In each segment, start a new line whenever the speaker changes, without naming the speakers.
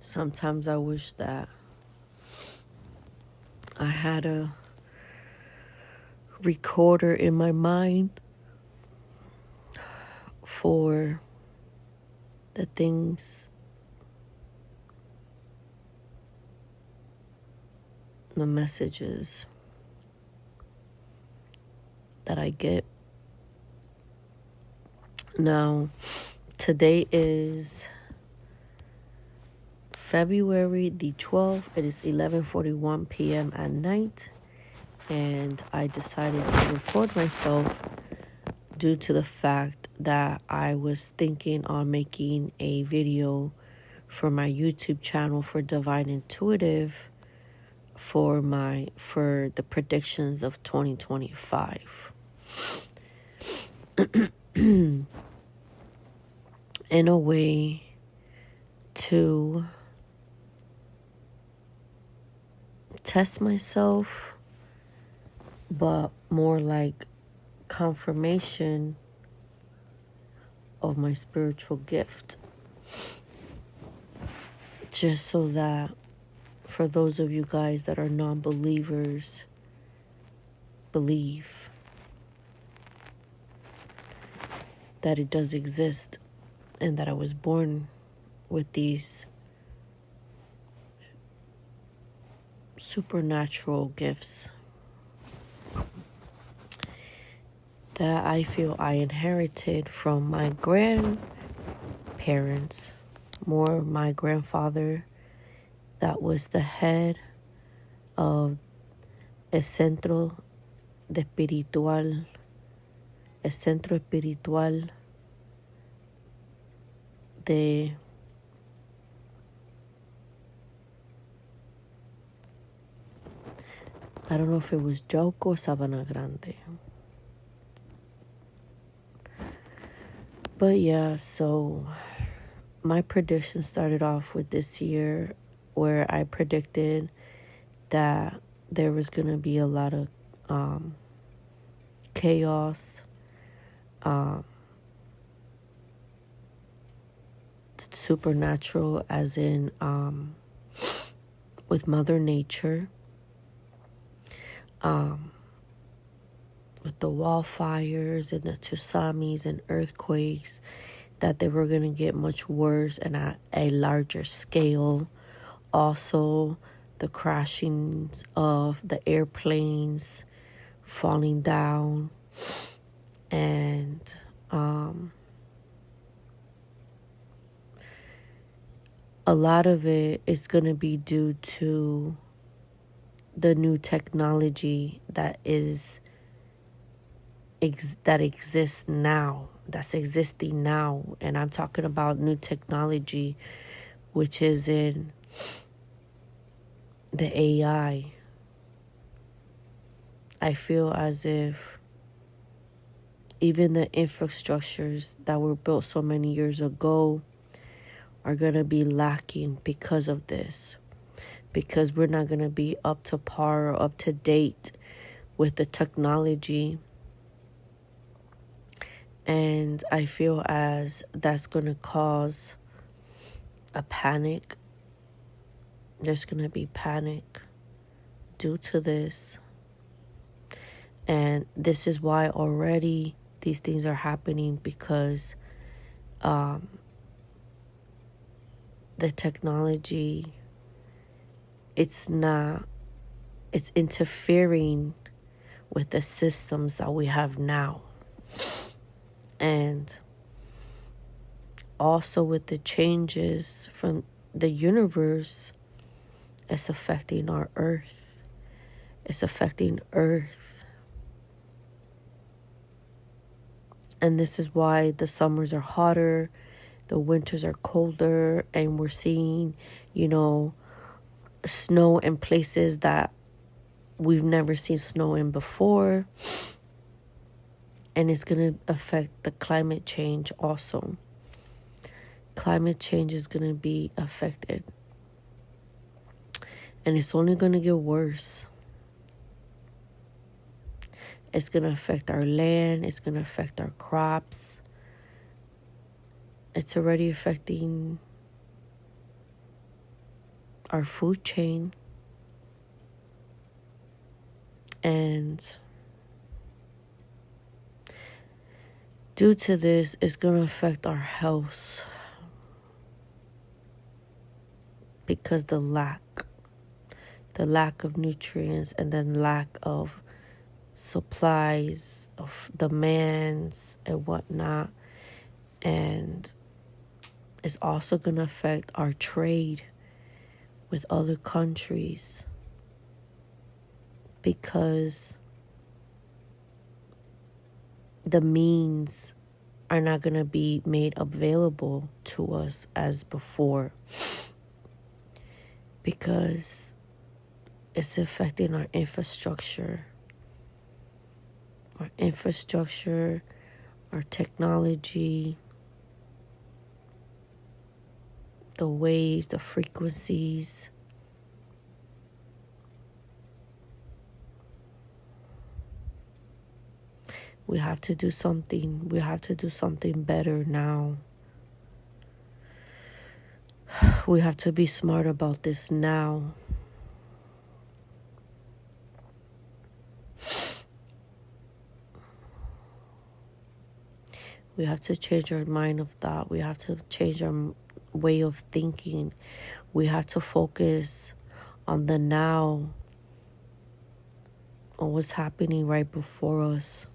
Sometimes I wish that I had a recorder in my mind for the things, the messages that I get. Now, today is February the 12th. It is 11:41 p.m. at night, and I decided to record myself due to the fact that I was thinking on making a video for my YouTube channel for Divine Intuitive for the predictions of 2025. In a way to test myself, but more like confirmation of my spiritual gift. Just so that for those of you guys that are non-believers, believe that it does exist and that I was born with these supernatural gifts that I feel I inherited from my grandparents, more my grandfather that was the head of el centro espiritual de I don't know if it was Jauco or Sabana Grande. But yeah, so my prediction started off with this year where I predicted that there was going to be a lot of chaos, supernatural, as in with Mother Nature, with the wildfires and the tsunamis and earthquakes, that they were going to get much worse and at a larger scale. Also, the crashings of the airplanes falling down, and a lot of it is going to be due to the new technology that exists now, that's existing now. And I'm talking about new technology, which is in the AI. I feel as if even the infrastructures that were built so many years ago are going to be lacking because of this. Because we're not going to be up to par or up to date with the technology. And I feel as that's going to cause a panic. There's going to be panic due to this. And this is why already these things are happening, because the technology, it's interfering with the systems that we have now. And also with the changes from the universe, it's affecting our earth. It's affecting earth. And this is why the summers are hotter, the winters are colder, and we're seeing, snow in places that we've never seen snow in before. And it's going to affect the climate change also. Climate change is going to be affected. And it's only going to get worse. It's going to affect our land. It's going to affect our crops. It's already affecting our food chain, and due to this, it's going to affect our health because the lack of nutrients, and then lack of supplies, of demands and whatnot. And it's also going to affect our trade with other countries, because the means are not going to be made available to us as before, because it's affecting our infrastructure, our technology, the waves, the frequencies. We have to do something. We have to do something better now. We have to be smart about this now. We have to change our mind of thought. We have to change our way of thinking. We have to focus on the now, on what's happening right before us.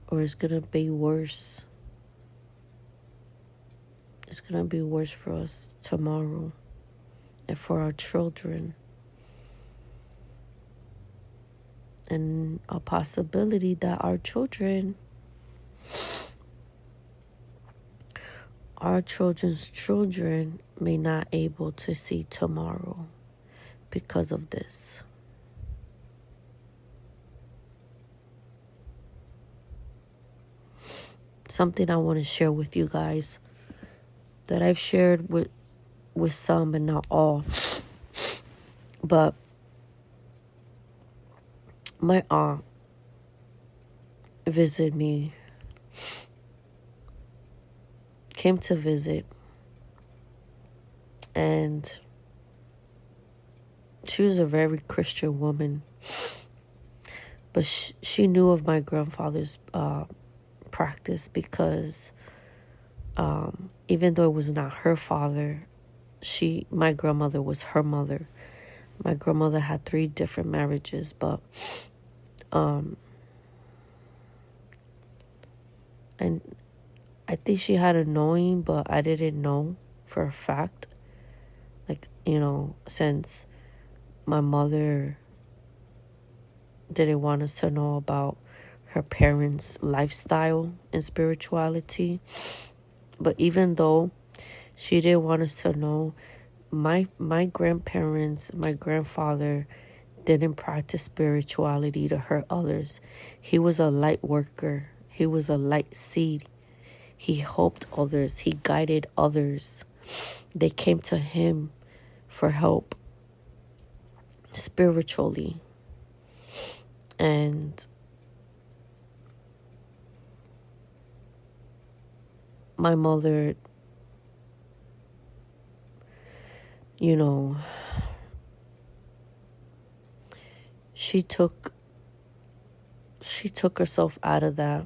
Or it's going to be worse. It's going to be worse for us tomorrow and for our children. And a possibility that our children's children may not able to see tomorrow because of this. Something I want to share with you guys that I've shared with some but not all. But my aunt visited me, came to visit, and she was a very Christian woman. But she knew of my grandfather's practice, because even though it was not her father, my grandmother was her mother. My grandmother had 3 different marriages, but and I think she had a knowing, but I didn't know for a fact. Like, since my mother didn't want us to know about her parents' lifestyle and spirituality. But even though she didn't want us to know, my grandparents, my grandfather didn't practice spirituality to hurt others. He was a light worker. He was a light seed. He helped others. He guided others. They came to him for help spiritually. And my mother, she took herself out of that.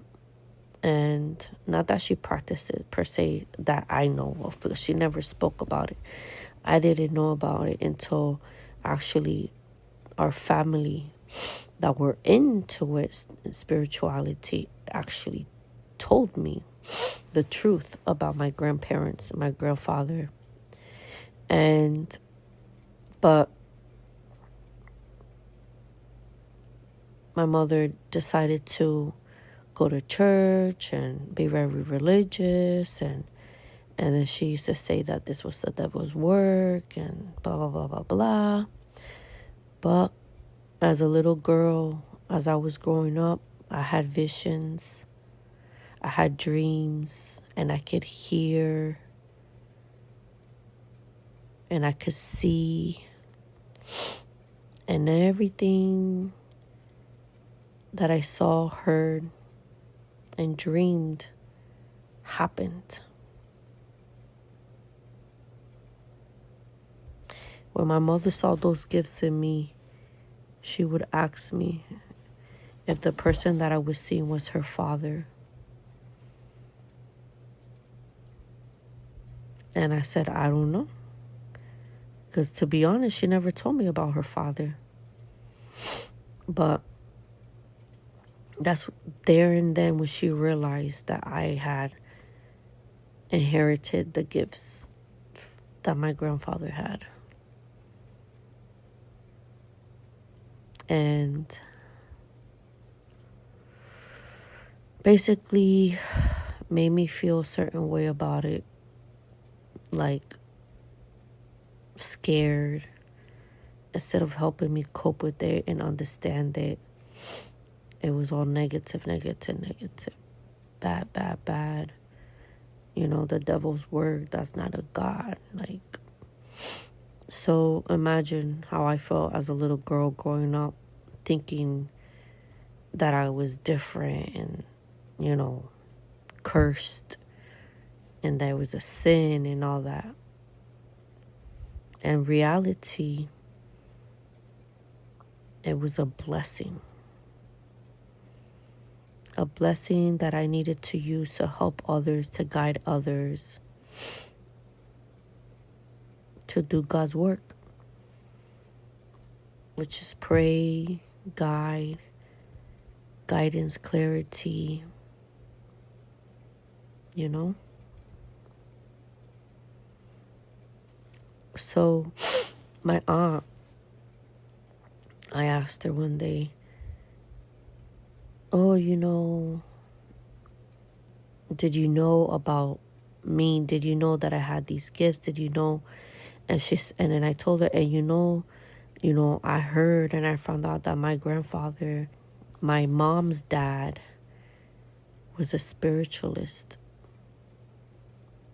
And not that she practiced it per se, that I know of, because she never spoke about it. I didn't know about it until actually our family that were into it, spirituality, actually told me the truth about my grandparents, my grandfather. But my mother decided to go to church and be very religious, and then she used to say that this was the devil's work and blah blah blah blah blah. But as a little girl, as I was growing up, I had visions, I had dreams, and I could hear, and I could see, and everything that I saw, heard, and dreamed happened. When my mother saw those gifts in me, she would ask me if the person that I was seeing was her father. And I said, I don't know. Because to be honest, she never told me about her father. But that's there and then when she realized that I had inherited the gifts that my grandfather had. And basically made me feel a certain way about it. Like scared. Instead of helping me cope with it and understand it, it was all negative, negative, negative. Bad, bad, bad. You know, the devil's work, that's not a God. Like, so imagine how I felt as a little girl growing up, thinking that I was different and, you know, cursed, and there was a sin and all that. And reality, it was a blessing. A blessing that I needed to use to help others, to guide others, to do God's work, which is pray, guide, guidance, clarity, you know? So my aunt, I asked her one day, oh, you know, did you know about me? Did you know that I had these gifts? Did you know? And then I told her, and you know, I heard and I found out that my grandfather, my mom's dad, was a spiritualist,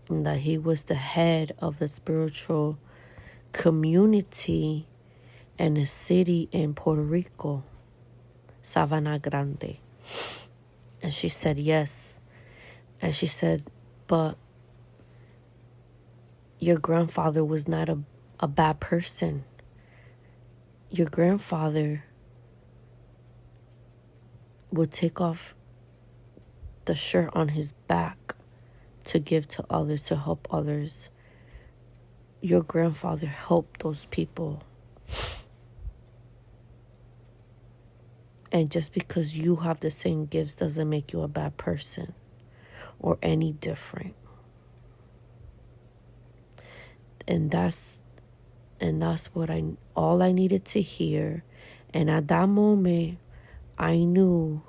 and that he was the head of the spiritual community in a city in Puerto Rico, Sabana Grande. And she said yes. And she said, but your grandfather was not a bad person. Your grandfather would take off the shirt on his back to give to others, to help others. Your grandfather helped those people. And just because you have the same gifts doesn't make you a bad person or any different. And that's what all I needed to hear. And at that moment, I knew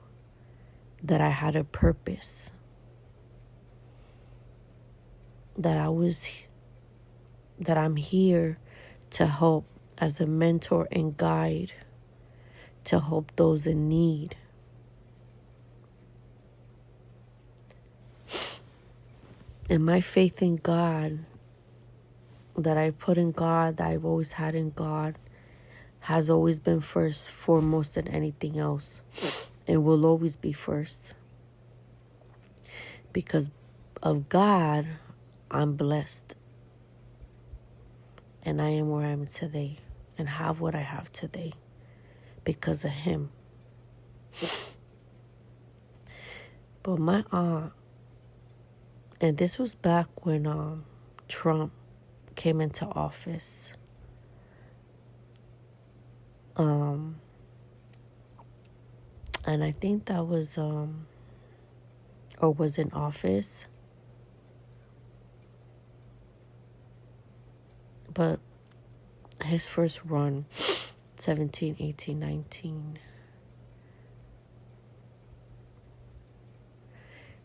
that I had a purpose. That I'm here to help as a mentor and guide, to help those in need. And my faith in God, that I put in God, that I've always had in God, has always been first, foremost than anything else. And will always be first. Because of God, I'm blessed. And I am where I am today. And have what I have today. Because of Him. But my aunt, and this was back when Trump came into office. And I think that was or was in office. But his first run, 17, 18, 19.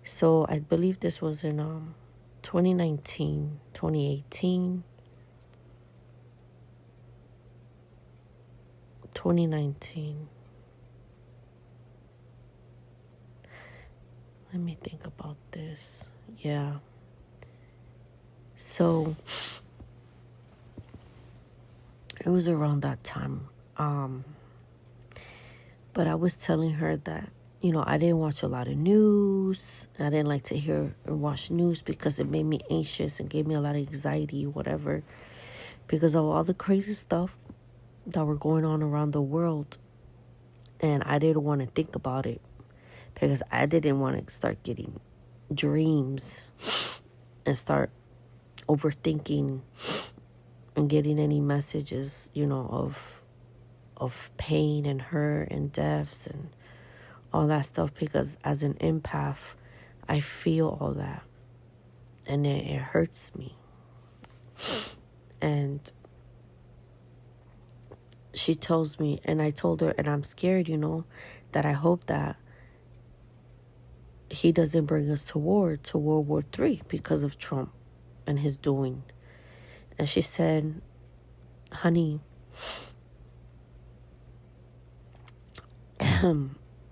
So I believe this was in 2019, 2018, 2019. Let me think about this. Yeah. So it was around that time. But I was telling her that, I didn't watch a lot of news. I didn't like to hear or watch news because it made me anxious and gave me a lot of anxiety, whatever, because of all the crazy stuff that were going on around the world. And I didn't want to think about it because I didn't want to start getting dreams and start overthinking and getting any messages, of pain and hurt and deaths and all that stuff, because as an empath, I feel all that and it hurts me. And she tells me, and I told her, and I'm scared, that I hope that he doesn't bring us to World War III because of Trump and his doing. And she said, honey,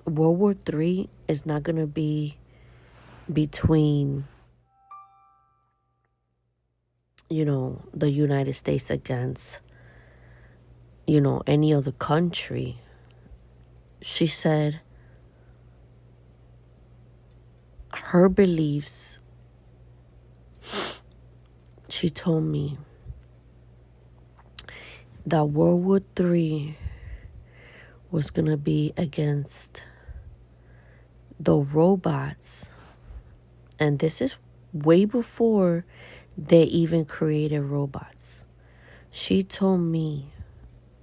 World War III is not going to be between, the United States against, any other country. She said her beliefs, she told me that World War III was going to be against the robots. And this is way before they even created robots. She told me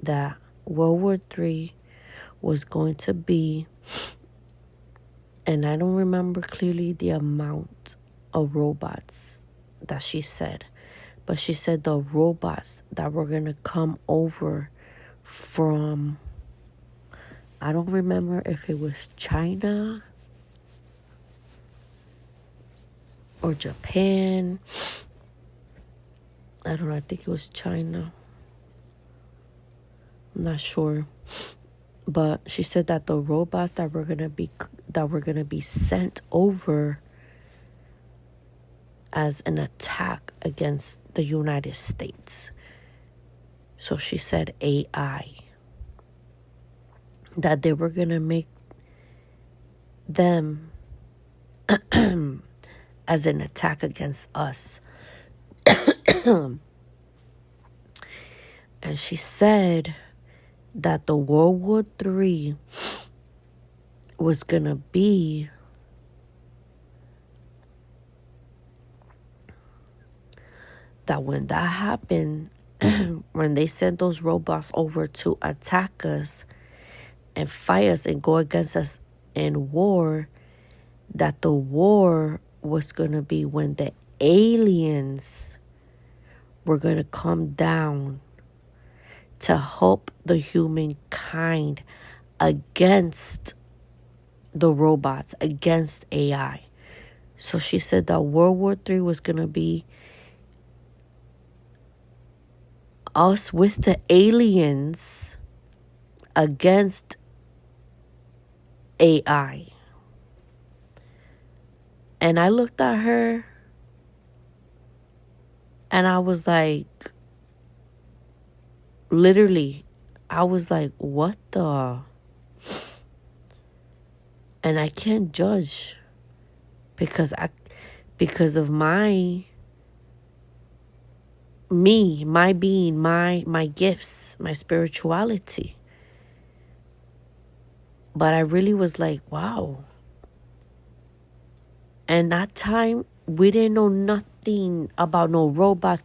that World War III was going to be, and I don't remember clearly the amount of robots that she said, but she said the robots that were going to come over from, I don't remember if it was China or Japan. I don't know, I think it was China. I'm not sure. But she said that the robots that were gonna be sent over as an attack against the United States. So she said AI. That they were gonna make them as an attack against us. And she said that the World War III was going to be that when that happened, when they sent those robots over to attack us and fight us and go against us in war, that the war was going to be when the aliens were going to come down to help the humankind against the robots, against AI. So she said that World War III was going to be us with the aliens against AI. And I looked at her and I was like, literally, I was like, what the? And I can't judge because of my being, my gifts, my spirituality. But I really was like, wow. And that time, we didn't know nothing about no robots.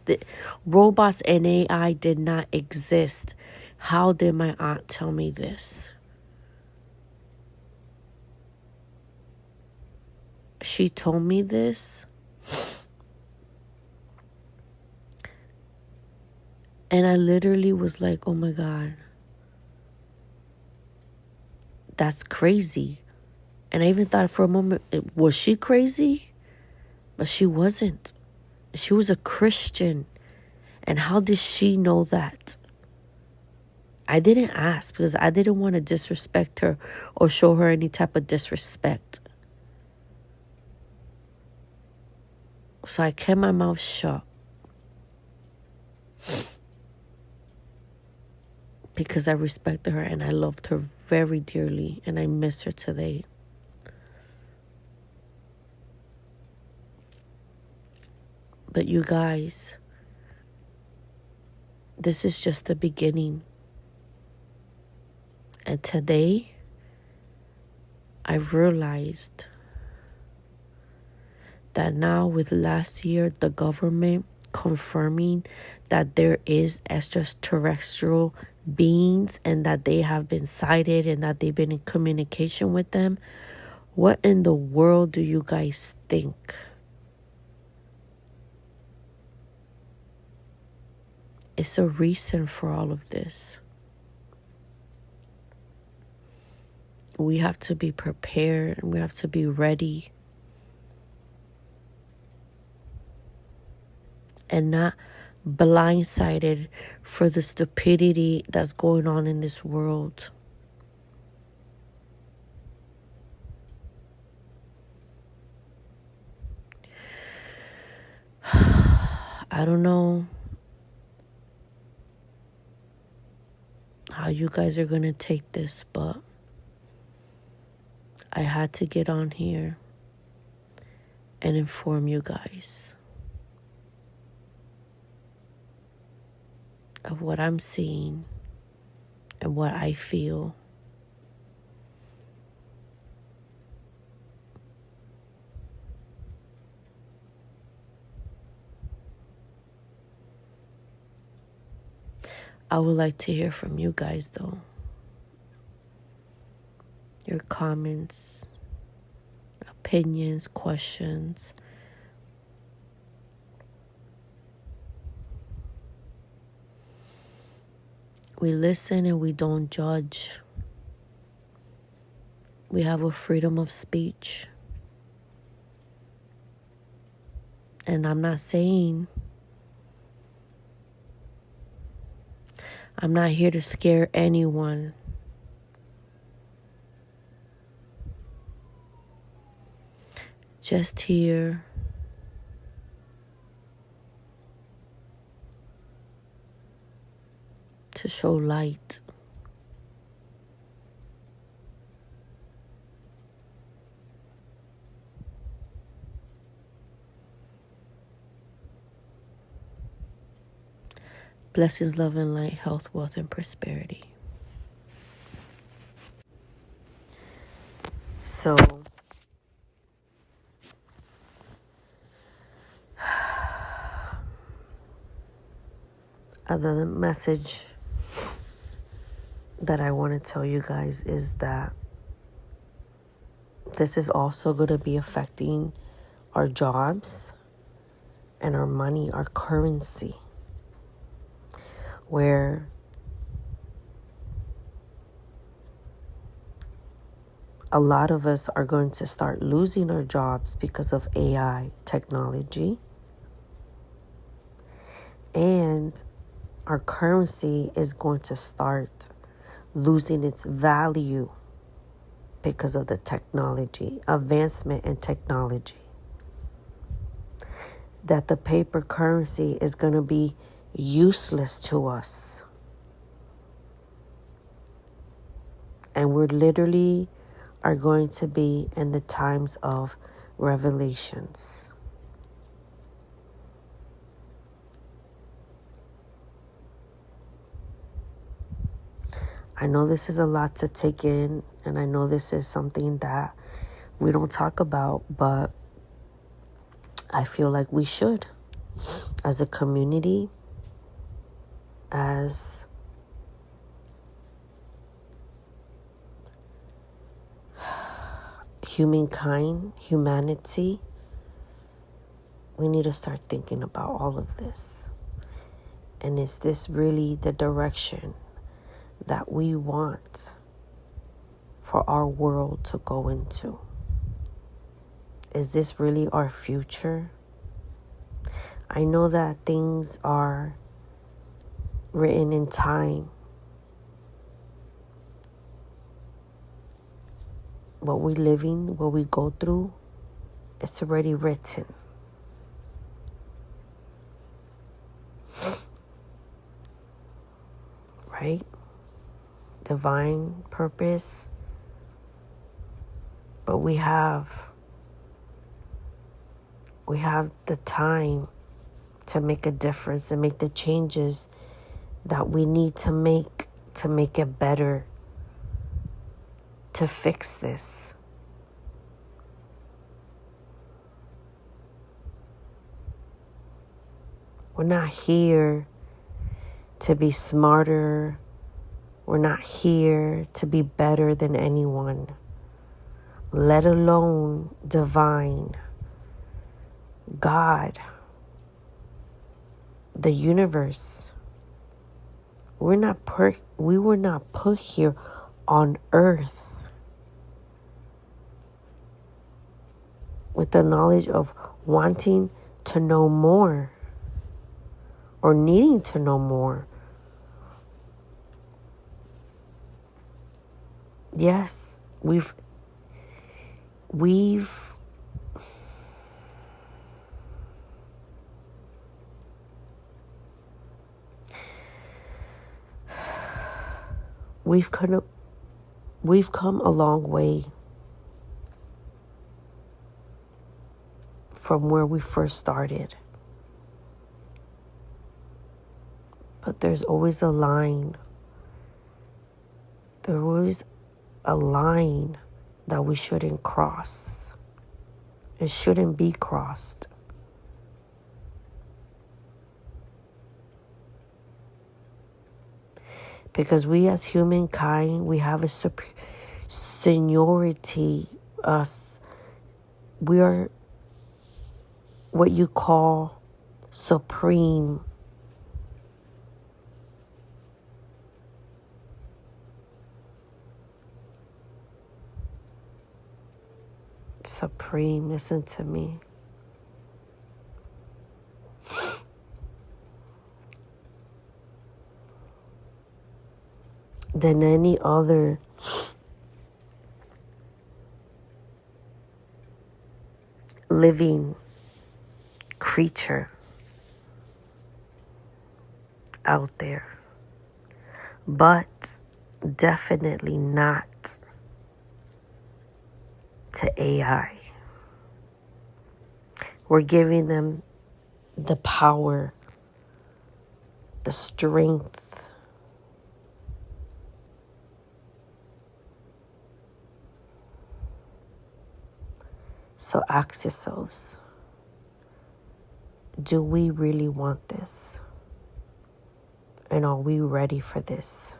Robots and AI did not exist. How did my aunt tell me this? She told me this. And I literally was like, oh my God. That's crazy. And I even thought for a moment, was she crazy? But she wasn't. She was a Christian. And how did she know that? I didn't ask because I didn't want to disrespect her or show her any type of disrespect. So I kept my mouth shut. because I respected her and I loved her very dearly, and I miss her today. But you guys, this is just the beginning. And today, I've realized that now with last year, the government confirming that there is extraterrestrial beings and that they have been sighted and that they've been in communication with them. What in the world do you guys think? It's a reason for all of this. We have to be prepared and we have to be ready. And not blindsided for the stupidity that's going on in this world. I don't know how you guys are going to take this, but I had to get on here and inform you guys of what I'm seeing and what I feel. I would like to hear from you guys, though. Your comments, opinions, questions. We listen and we don't judge. We have a freedom of speech. And I'm not here to scare anyone. Just here to show light. Blessings, love, and light, health, wealth, and prosperity. So, another message that I want to tell you guys is that this is also going to be affecting our jobs and our money, our currency, where a lot of us are going to start losing our jobs because of AI technology. And our currency is going to start losing its value because of the technology, advancement in technology. That the paper currency is going to be useless to us. And we're literally are going to be in the times of revelations. I know this is a lot to take in, and I know this is something that we don't talk about, but I feel like we should, as a community, as humanity, we need to start thinking about all of this. And is this really the direction that we want for our world to go into? Is this really our future? I know that things are written in time. What we living, what we go through, it's already written. Right? divine purpose, but we have the time to make a difference and make the changes that we need to make it better, to fix this. We're not here to be smarter. We're not here to be better than anyone, let alone divine. God, the universe. We were not put here on earth with the knowledge of wanting to know more or needing to know more. Yes, we've come a long way from where we first started. But there's always a line. There's always a line that we shouldn't cross. It shouldn't be crossed. Because we as humankind, we have a seniority. We are what you call supreme. Supreme, listen to me. Than any other living creature out there. But definitely not to AI. We're giving them the power, the strength, so ask yourselves, do we really want this? And are we ready for this?